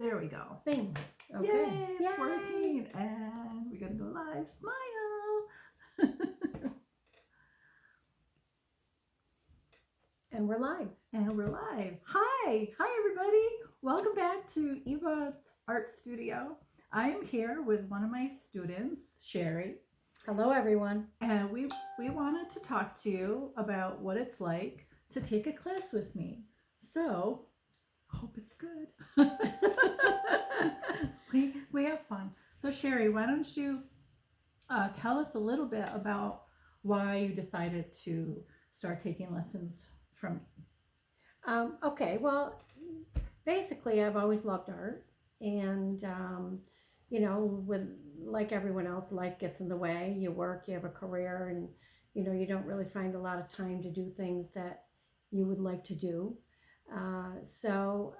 There we go. Bing. Okay. Yay, it's working. And we're going to go live. Smile. And we're live. And we're live. Hi. Hi, everybody. Welcome back to Eva's Art Studio. I am here with one of my students, Shari. Hello, everyone. And we wanted to talk to you about what it's like to take a class with me. So, hope it's good. we have fun. So, Shari, why don't you tell us a little bit about why you decided to start taking lessons from me? Okay, well, basically, I've always loved art, and with like everyone else, life gets in the way. You work, you have a career, and you don't really find a lot of time to do things that you would like to do. So,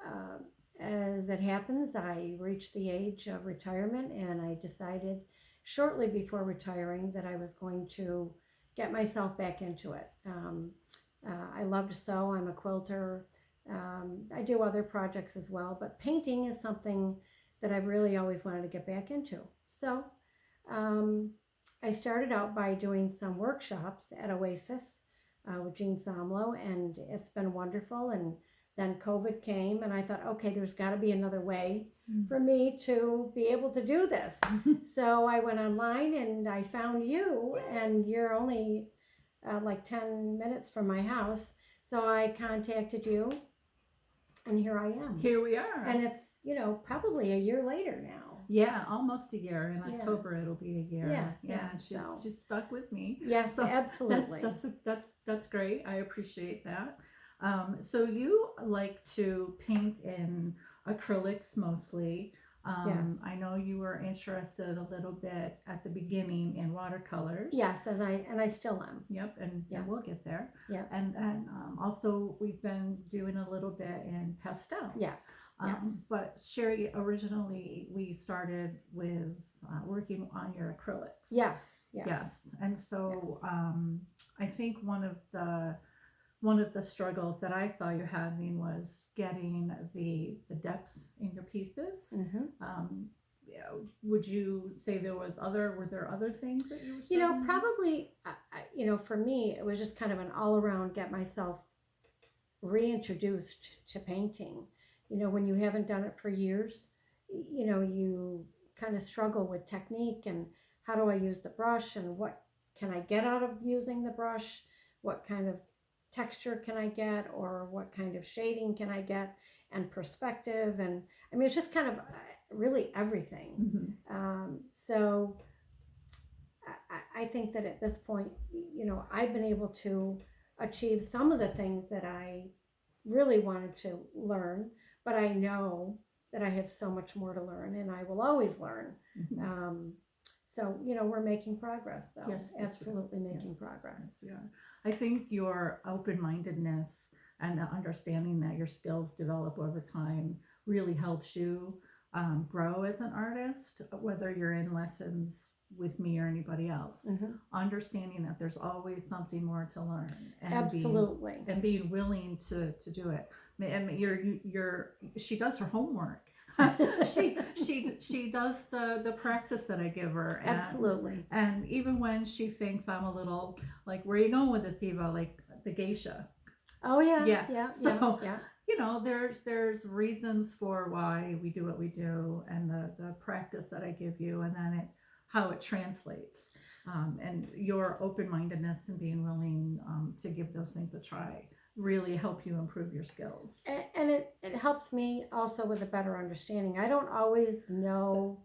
as it happens, I reached the age of retirement, and I decided shortly before retiring that I was going to get myself back into it. I love to sew. I'm a quilter. I do other projects as well, but painting is something that I've really always wanted to get back into. So um, I started out by doing some workshops at Oasis with Jean Somlo, and it's been wonderful. And then COVID came, and I thought, okay, there's got to be another way for me to be able to do this. So I went online and I found you, and you're only like 10 minutes from my house. So I contacted you, and here I am. Here we are. And it's, probably a year later now. Yeah, almost a year. In Yeah. October, it'll be a year. Yeah. She's stuck with me. Yes, So absolutely. That's great. I appreciate that. So you like to paint in acrylics mostly. Yes. I know you were interested a little bit at the beginning in watercolors. Yes, and I still am. Yep, and we'll get there. Yeah. And also we've been doing a little bit in pastel. Yes. But Shari, originally we started with working on your acrylics. Yes. And so I think one of the struggles that I saw you having was getting the depth in your pieces. Mm-hmm. Would you say were there other things that you were struggling with? Probably, for me, it was just kind of an all around get myself reintroduced to painting. When you haven't done it for years, you kind of struggle with technique and how do I use the brush and what can I get out of using the brush? What kind of texture can I get, or what kind of shading can I get, and perspective, and I mean it's just kind of really everything. So I think that at this point, I've been able to achieve some of the things that I really wanted to learn, but I know that I have so much more to learn, and I will always learn. So, we're making progress, though. Yes, absolutely making progress. Yes, we are. I think your open-mindedness and the understanding that your skills develop over time really helps you grow as an artist, whether you're in lessons with me or anybody else. Understanding that there's always something more to learn. And absolutely. Being willing to do it. And she does her homework. she does the practice that I give her. Absolutely. And even when she thinks I'm a little like, where are you going with this, Eva? Like the geisha. Oh yeah. So, there's reasons for why we do what we do, and the practice that I give you, and then how it translates. And your open-mindedness and being willing to give those things a try really help you improve your skills. And it helps me also with a better understanding. I don't always know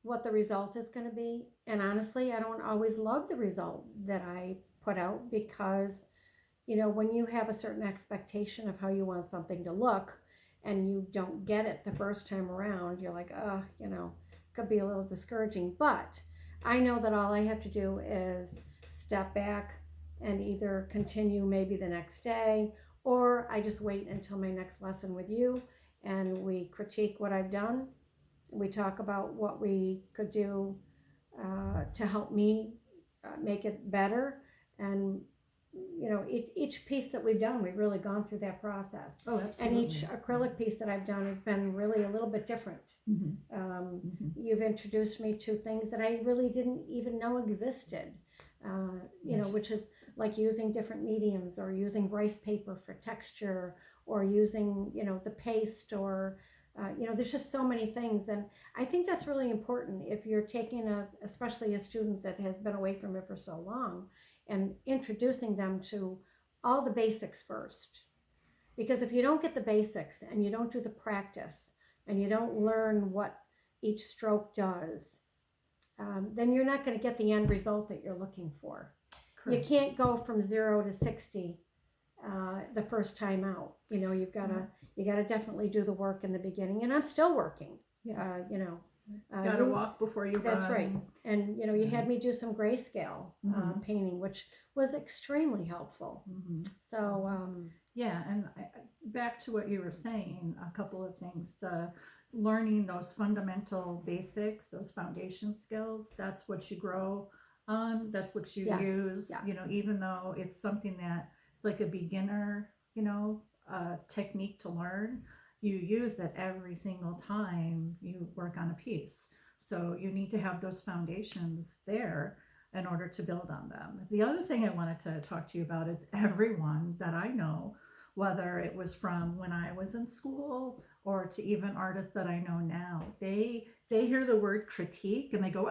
what the result is going to be. And honestly, I don't always love the result that I put out because, when you have a certain expectation of how you want something to look and you don't get it the first time around, you're like, could be a little discouraging. But I know that all I have to do is step back and either continue maybe the next day, or I just wait until my next lesson with you and we critique what I've done. We talk about what we could do to help me make it better, and each piece that we've done, we've really gone through that process. Oh, And each absolutely. acrylic piece that I've done has been really a little bit different. Hmm. Hmm. You've introduced me to things that I really didn't even know existed. Yes. Which is like using different mediums, or using rice paper for texture, or using the paste, or there's just so many things. And I think that's really important if you're taking especially a student that has been away from it for so long, and introducing them to all the basics first. Because if you don't get the basics, and you don't do the practice, and you don't learn what each stroke does, then you're not going to get the end result that you're looking for. You Correct. can't go from 0 to 60 the first time out. You gotta definitely do the work in the beginning, and I'm still working. Yeah. You Gotta walk before you That's run. right. And you Yeah. had me do some grayscale Mhm. painting, which was extremely helpful. Hmm. So Yeah, and back to what you were saying, a couple of things. The learning those fundamental basics, those foundation skills, that's what you grow on. That's what you yes, use. yes, Even though it's something that it's like a beginner, technique to learn, you use that every single time you work on a piece. So you need to have those foundations there in order to build on them. The other thing I wanted to talk to you about is everyone that I know, whether it was from when I was in school or to even artists that I know now, they hear the word critique and they go,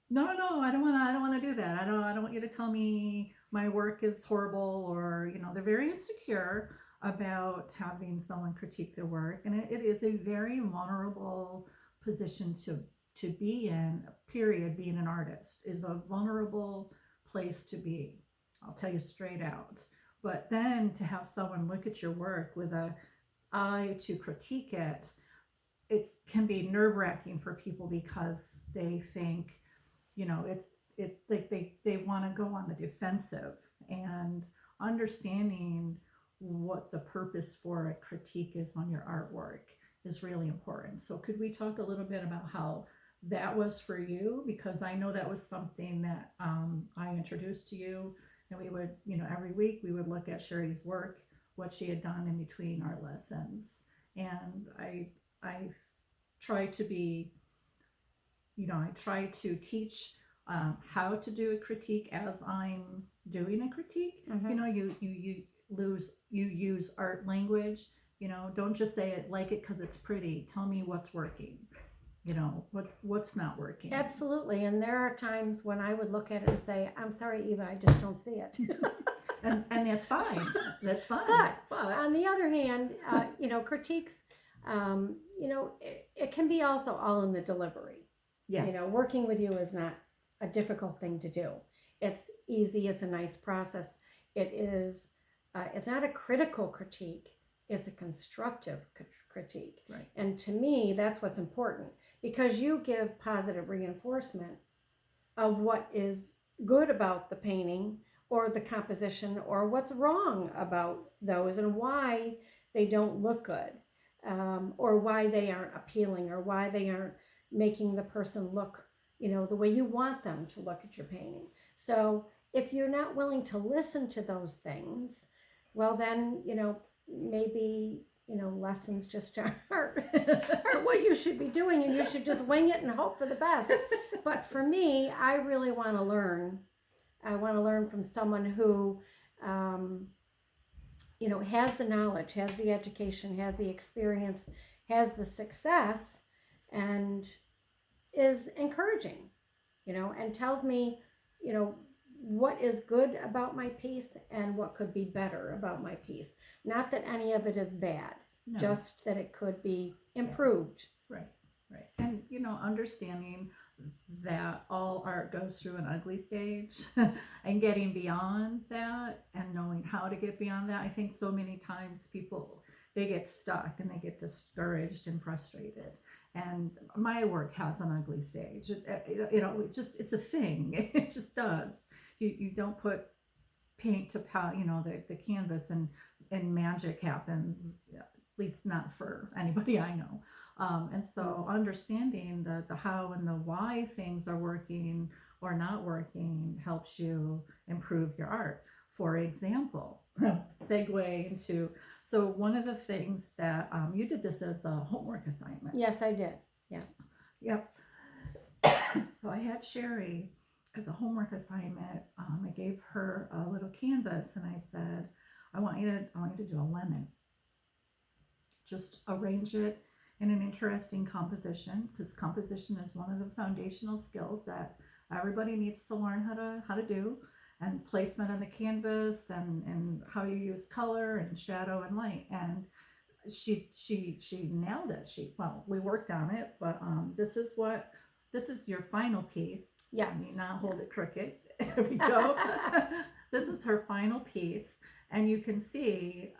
no, no, no, I don't want to do that. I don't want you to tell me my work is horrible, or they're very insecure about having someone critique their work, and it is a very vulnerable position to be in. Period. Being an artist is a vulnerable place to be. I'll tell you straight out. But then to have someone look at your work with a eye to critique it, it can be nerve wracking for people because they think, it's like they want to go on the defensive, and understanding what the purpose for a critique is on your artwork is really important. So could we talk a little bit about how that was for you? Because I know that was something that I introduced to you, and we would, every week we would look at Shari's work, what she had done in between our lessons. And I try to be, I try to teach how to do a critique as I'm doing a critique. You use art language. Don't just say it, like it because it's pretty. Tell me what's working. What's not working. absolutely. And there are times when I would look at it and say, "I'm sorry, Eva, I just don't see it." And that's fine. That's fine. But on the other hand, critiques, it can be also all in the delivery. Yes. Working with you is not a difficult thing to do. It's easy. It's a nice process. It is. It's not a critical critique. It's a constructive critique. Right. And to me, that's what's important, because you give positive reinforcement of what is good about the painting or the composition, or what's wrong about those and why they don't look good, or why they aren't appealing, or why they aren't making the person look the way you want them to look at your painting. So if you're not willing to listen to those things, well then maybe lessons just aren't what you should be doing, and you should just wing it and hope for the best. But for me, I really want to learn. I want to learn from someone who has the knowledge, has the education, has the experience, has the success, and is encouraging, and tells me, what is good about my piece and what could be better about my piece. Not that any of it is bad, No. just that it could be improved. Right. Right. And understanding that all art goes through an ugly stage and getting beyond that and knowing how to get beyond that. I think so many times people, they get stuck and they get discouraged and frustrated. And my work has an ugly stage. It's a thing. It just does. You don't put paint to the canvas and magic happens, at least not for anybody I know. And so understanding the how and the why things are working or not working helps you improve your art. For example, segue into, so one of the things that you did this as a homework assignment. Yes, I did. Yeah. Yep. So I had Sherry as a homework assignment. I gave her a little canvas and I said, I want you to do a lemon. Just arrange it in an interesting composition, because composition is one of the foundational skills that everybody needs to learn how to do, and placement on the canvas, and how you use color and shadow and light. And she nailed it. Well, we worked on it, but this is your final piece. Yes. I mean, not hold it crooked. There we go. This is her final piece, and you can see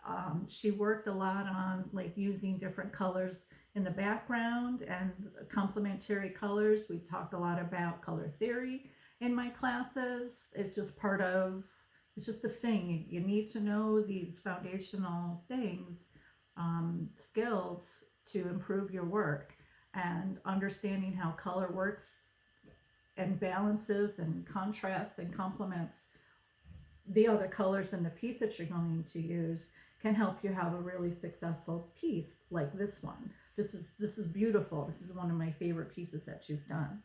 she worked a lot on like using different colors in the background and complementary colors. We talked a lot about color theory in my classes. It's just part of, it's just a thing. You need to know these foundational things, skills to improve your work, and understanding how color works and balances and contrasts and complements the other colors in the piece that you're going to use can help you have a really successful piece like this one. This is beautiful. This is one of my favorite pieces that you've done.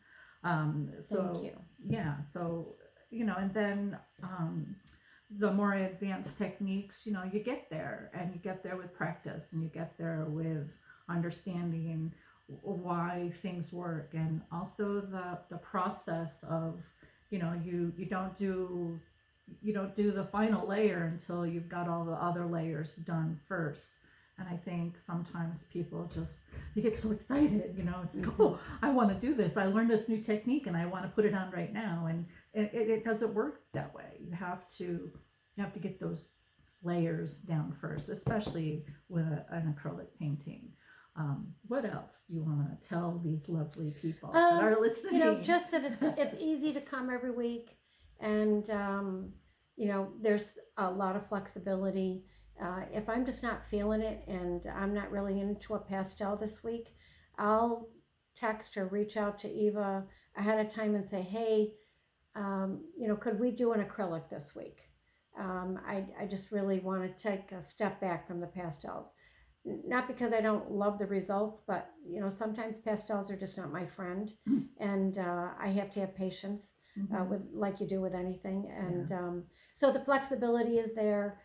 So Thank you. yeah, so and then the more advanced techniques, you get there, and you get there with practice, and you get there with understanding why things work, and also the process of you don't do the final layer until you've got all the other layers done first. And I think sometimes people they get so excited, it's like, oh, I want to do this. I learned this new technique and I want to put it on right now. And it doesn't work that way. You have to get those layers down first, especially with an acrylic painting. What else do you want to tell these lovely people that are listening? Just that it's easy to come every week, and there's a lot of flexibility. If I'm just not feeling it and I'm not really into a pastel this week, I'll text or reach out to Eva ahead of time and say, hey, could we do an acrylic this week? I just really want to take a step back from the pastels. Not because I don't love the results, but sometimes pastels are just not my friend, and I have to have patience with, like you do with anything. And so the flexibility is there,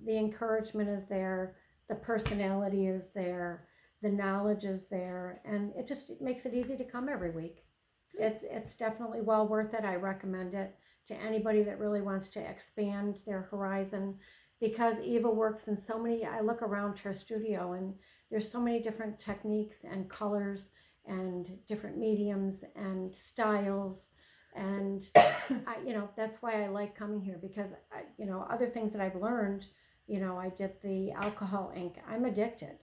the encouragement is there, the personality is there, the knowledge is there, and it makes it easy to come every week. It's definitely well worth it. I recommend it to anybody that really wants to expand their horizon, because Eva works in so many. I look around her studio and there's so many different techniques and colors and different mediums and styles, and that's why I like coming here, because other things that I've learned. I did the alcohol ink. I'm addicted,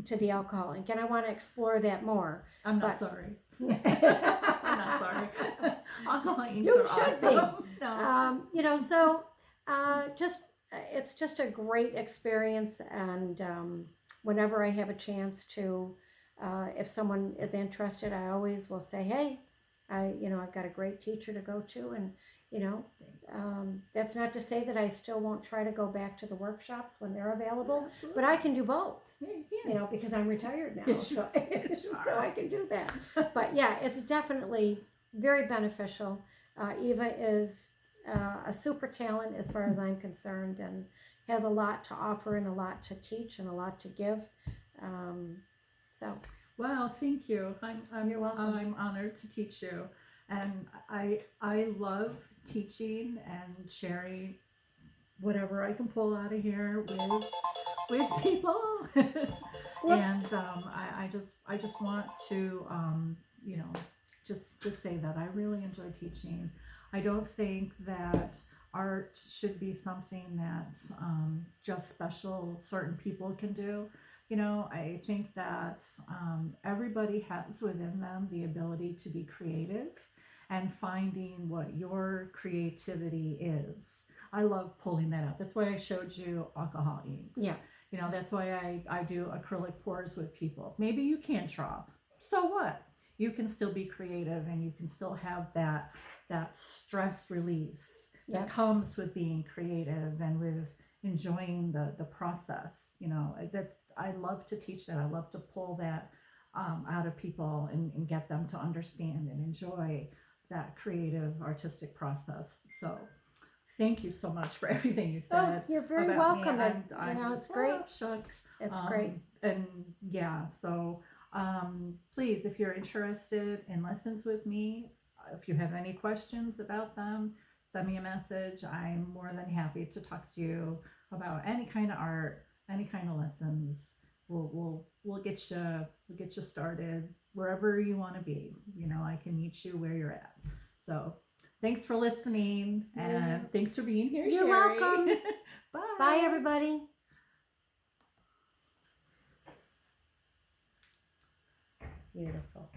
to the alcohol ink, and I want to explore that more. I'm not sorry. I'm not sorry. Alcohol inks are awesome. No. So it's just a great experience, and whenever I have a chance to, if someone is interested, I always will say, hey, I've got a great teacher to go to, and that's not to say that I still won't try to go back to the workshops when they're available, but I can do both. Yeah, you can. Because I'm retired now, Yes, so sure. I can do that. But yeah, it's definitely very beneficial. Eva is a super talent as far as I'm concerned, and has a lot to offer and a lot to teach and a lot to give. Well, thank you. You're welcome. I'm honored to teach you, and I love teaching and sharing whatever I can pull out of here with people. And I just want to just say that I really enjoy teaching. I don't think that art should be something that just special certain people can do. I think that everybody has within them the ability to be creative and finding what your creativity is. I love pulling that out. That's why I showed you alcohol inks. Yeah. That's why I do acrylic pours with people. Maybe you can't draw. So what? You can still be creative, and you can still have that stress release. Yeah. that comes with being creative and with enjoying the process. That's I love to teach that. I love to pull that out of people and get them to understand and enjoy that creative artistic process. So thank you so much for everything you Oh, said you're very about me. welcome. And You know, just, it's great. shucks. It's great. And yeah, so please, if you're interested in lessons with me, if you have any questions about them, send me a message. I'm more than happy to talk to you about any kind of art, any kind of lessons. We'll get you started wherever you want to be. I can meet you where you're at. So thanks for listening, and thanks for being here, You're Shari. welcome. Bye. Bye, everybody. Beautiful.